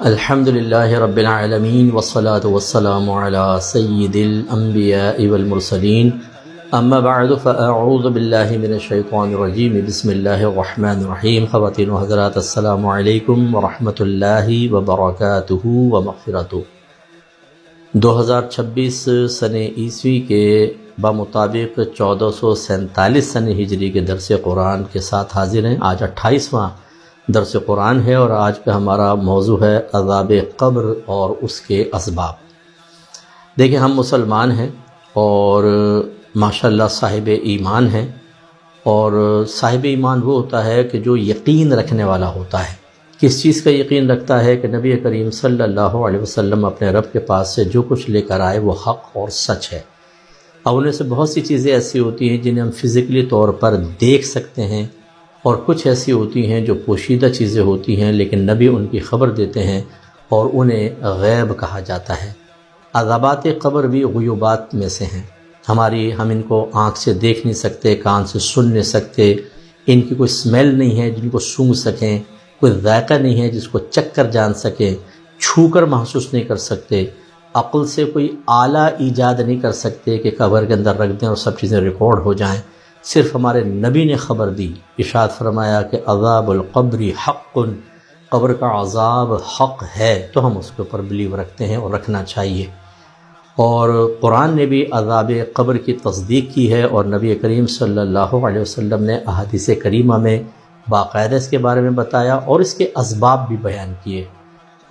الحمد للہ رب العالمین والصلاة والسلام علی سید الانبیاء والمرسلین اما بعد فاعوذ باللہ من الشیطان الرجیم بسم اللہ الرحمن الرحیم. خواتین و حضرات، السلام علیکم ورحمۃ اللہ وبرکاتہ ومغفرتہ. 2026 سن عیسوی کے بمطابق 1447 سن ہجری کے درس قرآن کے ساتھ حاضر ہیں. آج 28واں درس قرآن ہے اور آج کا ہمارا موضوع ہے عذاب قبر اور اس کے اسباب. دیکھیں، ہم مسلمان ہیں اور ماشاءاللہ صاحب ایمان ہیں، اور صاحب ایمان وہ ہوتا ہے کہ جو یقین رکھنے والا ہوتا ہے. کس چیز کا یقین رکھتا ہے؟ کہ نبی کریم صلی اللہ علیہ وسلم اپنے رب کے پاس سے جو کچھ لے کر آئے وہ حق اور سچ ہے. اب انہیں سے بہت سی چیزیں ایسی ہوتی ہیں جنہیں ہم فزیکلی طور پر دیکھ سکتے ہیں، اور کچھ ایسی ہوتی ہیں جو پوشیدہ چیزیں ہوتی ہیں لیکن نبی ان کی خبر دیتے ہیں اور انہیں غیب کہا جاتا ہے. عذابات قبر بھی غیوبات میں سے ہیں. ہم ان کو آنکھ سے دیکھ نہیں سکتے، کان سے سن نہیں سکتے، ان کی کوئی سمیل نہیں ہے جن کو سونگھ سکیں، کوئی ذائقہ نہیں ہے جس کو چکھ کر جان سکیں، چھو کر محسوس نہیں کر سکتے، عقل سے کوئی آلہ ایجاد نہیں کر سکتے کہ قبر کے اندر رکھ دیں اور سب چیزیں ریکارڈ ہو جائیں. صرف ہمارے نبی نے خبر دی، ارشاد فرمایا کہ عذاب القبر حق، قبر کا عذاب حق ہے، تو ہم اس کے اوپر بلیو رکھتے ہیں اور رکھنا چاہیے. اور قرآن نے بھی عذاب قبر کی تصدیق کی ہے، اور نبی کریم صلی اللہ علیہ وسلم نے احادیث کریمہ میں باقاعدہ اس کے بارے میں بتایا اور اس کے اسباب بھی بیان کیے.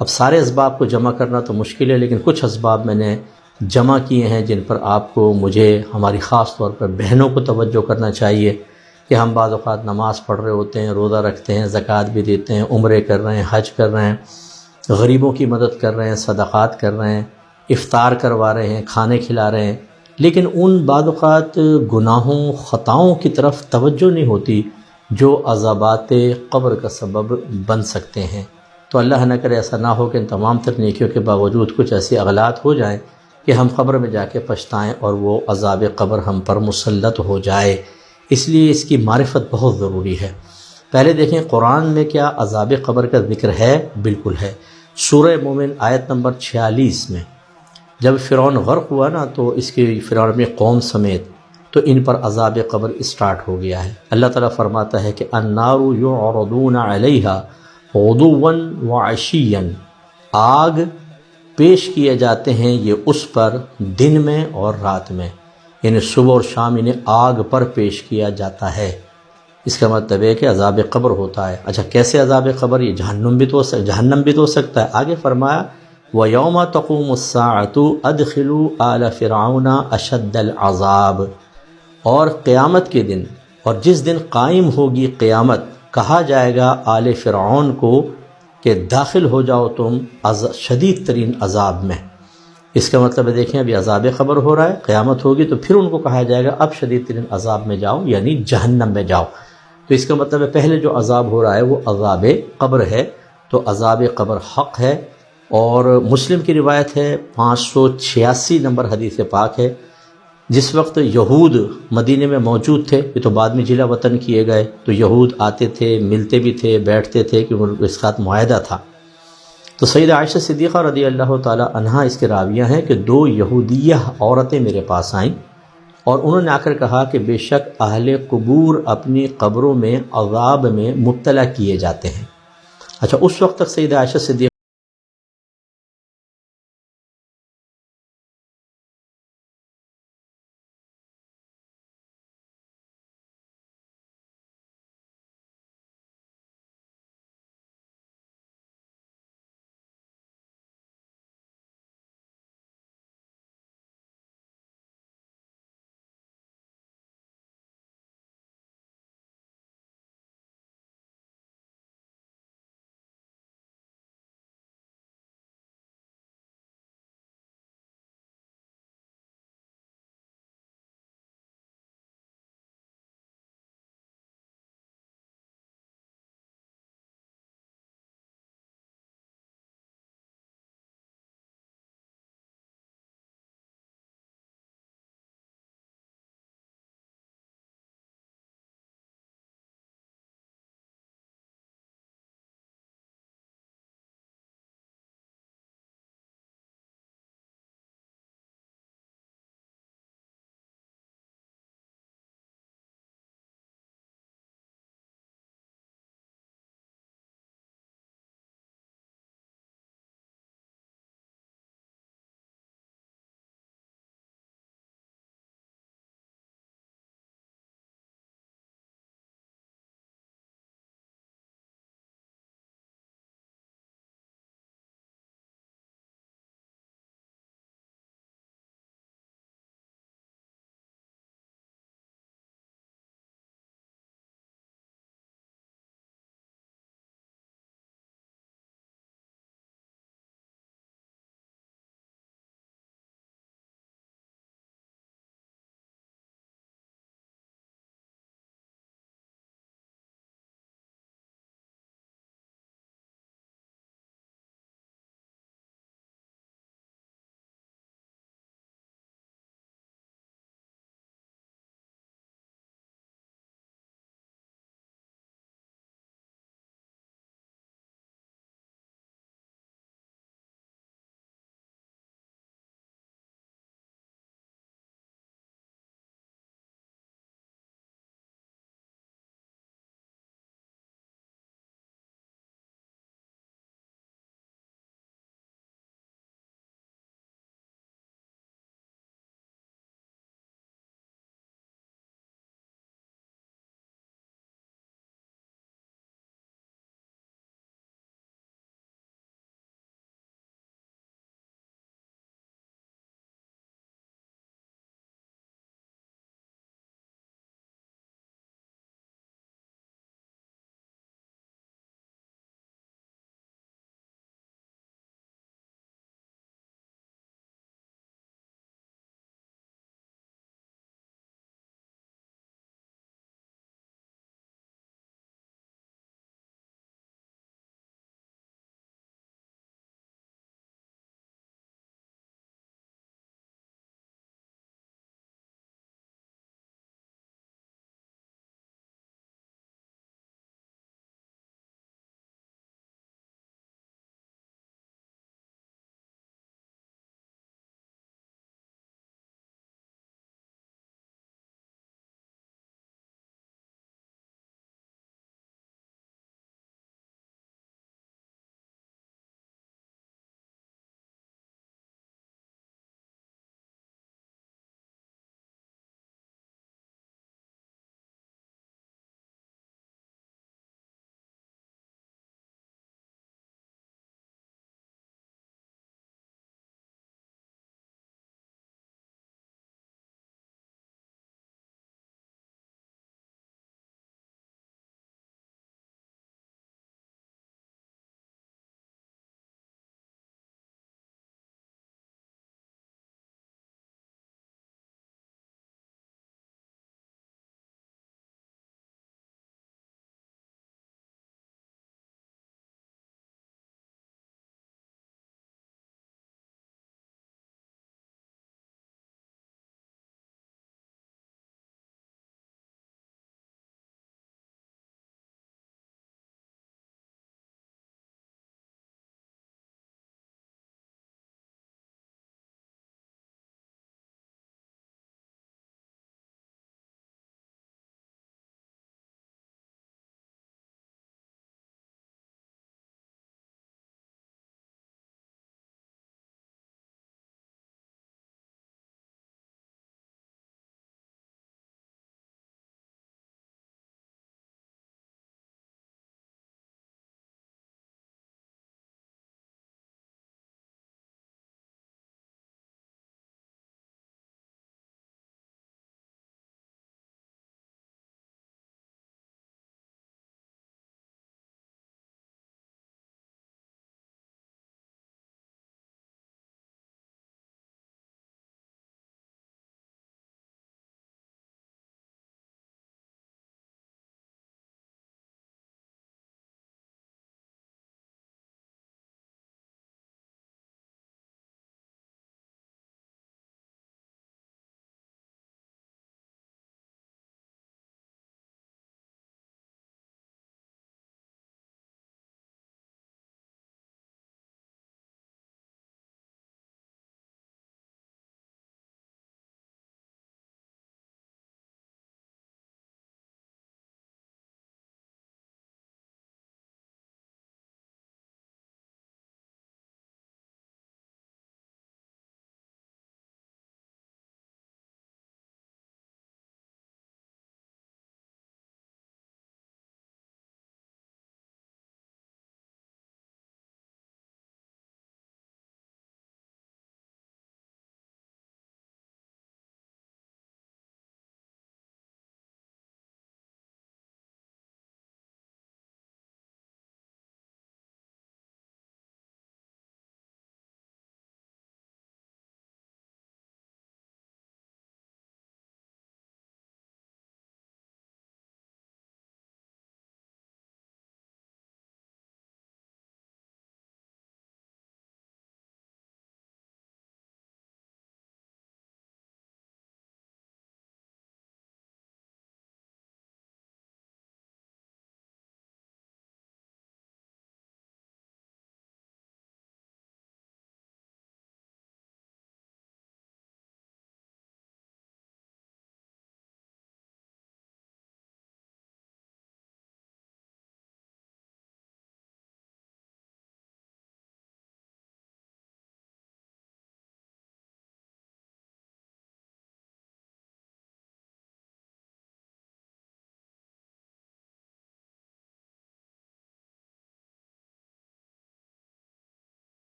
اب سارے اسباب کو جمع کرنا تو مشکل ہے، لیکن کچھ اسباب میں نے جمع کیے ہیں جن پر آپ کو، مجھے، ہماری خاص طور پر بہنوں کو توجہ کرنا چاہیے کہ ہم بعض اوقات نماز پڑھ رہے ہوتے ہیں، روزہ رکھتے ہیں، زکوٰۃ بھی دیتے ہیں، عمرے کر رہے ہیں، حج کر رہے ہیں، غریبوں کی مدد کر رہے ہیں، صدقات کر رہے ہیں، افطار کروا رہے ہیں، کھانے کھلا رہے ہیں، لیکن ان بعض اوقات گناہوں، خطاؤں کی طرف توجہ نہیں ہوتی جو عذابات قبر کا سبب بن سکتے ہیں. تو اللہ نہ کرے ایسا نہ ہو کہ ان تمام تر نیکیوں کے باوجود کچھ ایسی اغلاط ہو جائیں کہ ہم قبر میں جا کے پچھتائیں اور وہ عذاب قبر ہم پر مسلط ہو جائے. اس لیے اس کی معرفت بہت ضروری ہے. پہلے دیکھیں قرآن میں کیا عذاب قبر کا ذکر ہے؟ بالکل ہے. سورہ مومن آیت نمبر 46 میں جب فرعون غرق ہوا نا، تو اس کی فرعون اپنی قوم سمیت، تو ان پر عذاب قبر اسٹارٹ ہو گیا ہے. اللہ تعالیٰ فرماتا ہے کہ النار یعرضون علیہا غدوا وعشیا، آگ پیش کیے جاتے ہیں یہ اس پر دن میں اور رات میں، یعنی صبح اور شام انہیں آگ پر پیش کیا جاتا ہے. اس کا مطلب ہے کہ عذاب قبر ہوتا ہے. اچھا، کیسے عذاب قبر؟ یہ جہنم بھی تو ہو سکتا ہے. آگے فرمایا وَيَوْمَ تَقُومُ السَّاعَةُ أَدْخِلُوا آلَ فِرْعَوْنَ أَشَدَّ الْعَذَابِ، اور قیامت کے دن، اور جس دن قائم ہوگی قیامت، کہا جائے گا آل فرعون کو کہ داخل ہو جاؤ تم شدید ترین عذاب میں. اس کا مطلب ہے، دیکھیں ابھی عذاب قبر ہو رہا ہے، قیامت ہوگی تو پھر ان کو کہا جائے گا اب شدید ترین عذاب میں جاؤ، یعنی جہنم میں جاؤ. تو اس کا مطلب ہے پہلے جو عذاب ہو رہا ہے وہ عذاب قبر ہے. تو عذاب قبر حق ہے. اور مسلم کی روایت ہے، 586 نمبر حدیث پاک ہے، جس وقت یہود مدینے میں موجود تھے، یہ تو بعد میں جلا وطن کیے گئے، تو یہود آتے تھے، ملتے بھی تھے، بیٹھتے تھے کہ اس کا معاہدہ تھا. تو سیدہ عائشہ صدیقہ رضی اللہ تعالی عنہا اس کے راویہ ہیں کہ 2 یہودیہ عورتیں میرے پاس آئیں اور انہوں نے آ کر کہا کہ بے شک اہل قبور اپنی قبروں میں عذاب میں مبتلا کیے جاتے ہیں. اچھا، اس وقت تک سیدہ عائشہ صدیقہ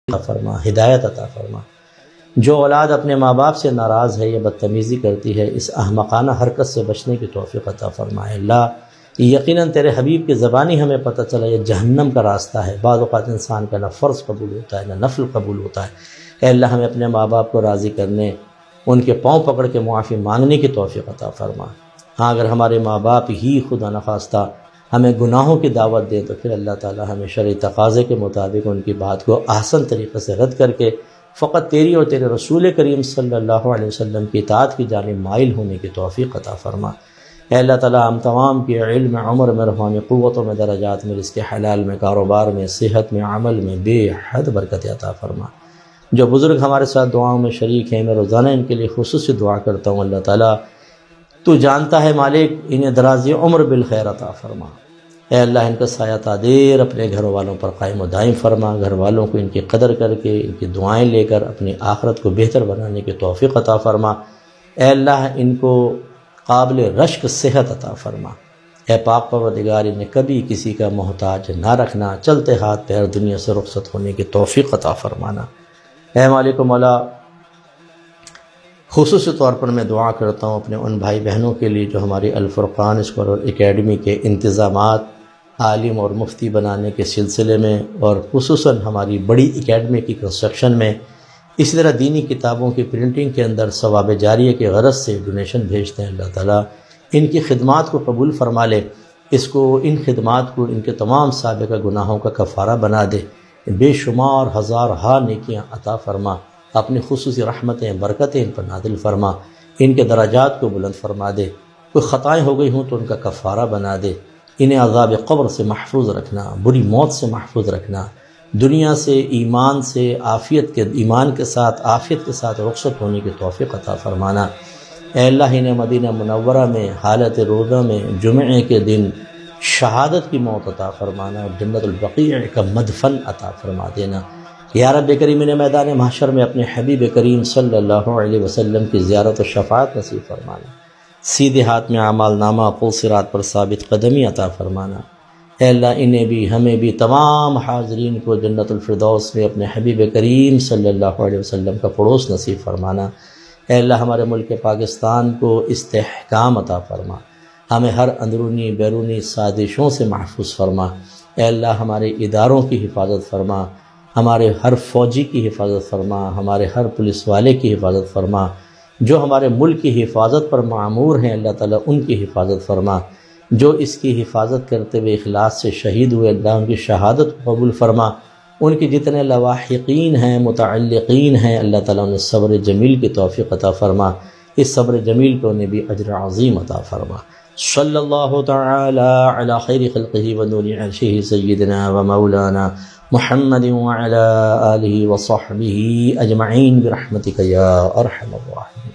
عطا فرما، ہدایت عطا فرما۔ جو اولاد اپنے ماں باپ سے ناراض ہے یا بدتمیزی کرتی ہے، اس احمقانہ حرکت سے بچنے کی توفیق عطا فرمائے۔ اللہ یقیناً تیرے حبیب کی زبانی ہمیں پتہ چلا یہ جہنم کا راستہ ہے، بعض اوقات انسان کا نہ فرض قبول ہوتا ہے نہ نفل قبول ہوتا ہے۔ اے اللہ ہمیں اپنے ماں باپ کو راضی کرنے، ان کے پاؤں پکڑ کے معافی مانگنے کی توفیق عطا فرما۔ ہاں اگر ہمارے ماں باپ ہی خدا نخواستہ ہمیں گناہوں کی دعوت دیں تو پھر اللہ تعالی ہمیں شرعی تقاضے کے مطابق ان کی بات کو احسن طریقے سے رد کر کے فقط تیری اور تیرے رسول کریم صلی اللہ علیہ وسلم کی اطاعت کی جانب مائل ہونے کی توفیق عطا فرما۔ اے اللہ تعالی ہم تمام کے علم، عمر میں، روحانی قوتوں میں، درجات میں، رزق حلال میں، کاروبار میں، صحت میں، عمل میں بے حد برکت عطا فرما۔ جو بزرگ ہمارے ساتھ دعاؤں میں شریک ہیں، میں روزانہ ان کے لیے خصوصی دعا کرتا ہوں۔ اللہ تعالیٰ تو جانتا ہے مالک، انہیں درازی عمر بالخیر عطا فرما۔ اے اللہ ان کا سایہ تادیر اپنے گھر والوں پر قائم و دائم فرما، گھر والوں کو ان کی قدر کر کے، ان کی دعائیں لے کر اپنی آخرت کو بہتر بنانے کی توفیق عطا فرما۔ اے اللہ ان کو قابل رشک صحت عطا فرما۔ اے پاک پروردگار انہیں کبھی کسی کا محتاج نہ رکھنا، چلتے ہاتھ پیر دنیا سے رخصت ہونے کی توفیق عطا فرمانا۔ اے مالک و مولا، خصوصی طور پر میں دعا کرتا ہوں اپنے ان بھائی بہنوں کے لیے جو ہماری الفرقان اسکول اور اکیڈمی کے انتظامات، عالم اور مفتی بنانے کے سلسلے میں، اور خصوصاً ہماری بڑی اکیڈمی کی کنسٹرکشن میں، اسی طرح دینی کتابوں کی پرنٹنگ کے اندر ثواب جاریہ کے غرض سے ڈونیشن بھیجتے ہیں۔ اللہ تعالیٰ ان کی خدمات کو قبول فرما لے، ان خدمات کو ان کے تمام سابقہ گناہوں کا کفارہ بنا دے، بے شمار ہزار ہا نیکیاں عطا فرما، اپنی خصوصی رحمتیں برکتیں ان پر نازل فرما، ان کے درجات کو بلند فرما دے، کوئی خطائیں ہو گئی ہوں تو ان کا کفارہ بنا دے، انہیں عذاب قبر سے محفوظ رکھنا، بری موت سے محفوظ رکھنا، دنیا سے ایمان کے ساتھ عافیت کے ساتھ رخصت ہونے کی توفیق عطا فرمانا۔ اے اللہ انہیں مدینہ منورہ میں حالت روزہ میں جمعے کے دن شہادت کی موت عطا فرمانا اور جنت البقیع کا مدفن عطا فرما دینا۔ یا رب کریم انہیں میدان محشر میں اپنے حبیب کریم صلی اللہ علیہ وسلم کی زیارت و شفاعت نصیب فرمانا، سیدھے ہاتھ میں اعمال نامہ پل صراط پر ثابت قدمی عطا فرمانا۔ اے اللہ انہیں بھی ہمیں بھی تمام حاضرین کو جنت الفردوس میں اپنے حبیب کریم صلی اللہ علیہ وسلم کا پڑوس نصیب فرمانا۔ اے اللہ ہمارے ملک پاکستان کو استحکام عطا فرما، ہمیں ہر اندرونی بیرونی سازشوں سے محفوظ فرما۔ اے اللہ ہمارے اداروں کی حفاظت فرما، ہمارے ہر فوجی کی حفاظت فرما، ہمارے ہر پولیس والے کی حفاظت فرما، جو ہمارے ملک کی حفاظت پر معمور ہیں اللہ تعالیٰ ان کی حفاظت فرما، جو اس کی حفاظت کرتے ہوئے اخلاص سے شہید ہوئے اللہ ان کی شہادت قبول فرما، ان کے جتنے لواحقین ہیں متعلقین ہیں اللہ تعالیٰ انہیں صبر جمیل کی توفیق عطا فرما، اس صبر جمیل کو انہیں بھی اجر عظیم عطا فرما۔ صلی اللہ تعالی علی خیر خلقہ و نور عرشہ سیدنا و مولانا محمد وعلی آلہ وصحبہ اجمعین برحمتک یا ارحم الراحمین۔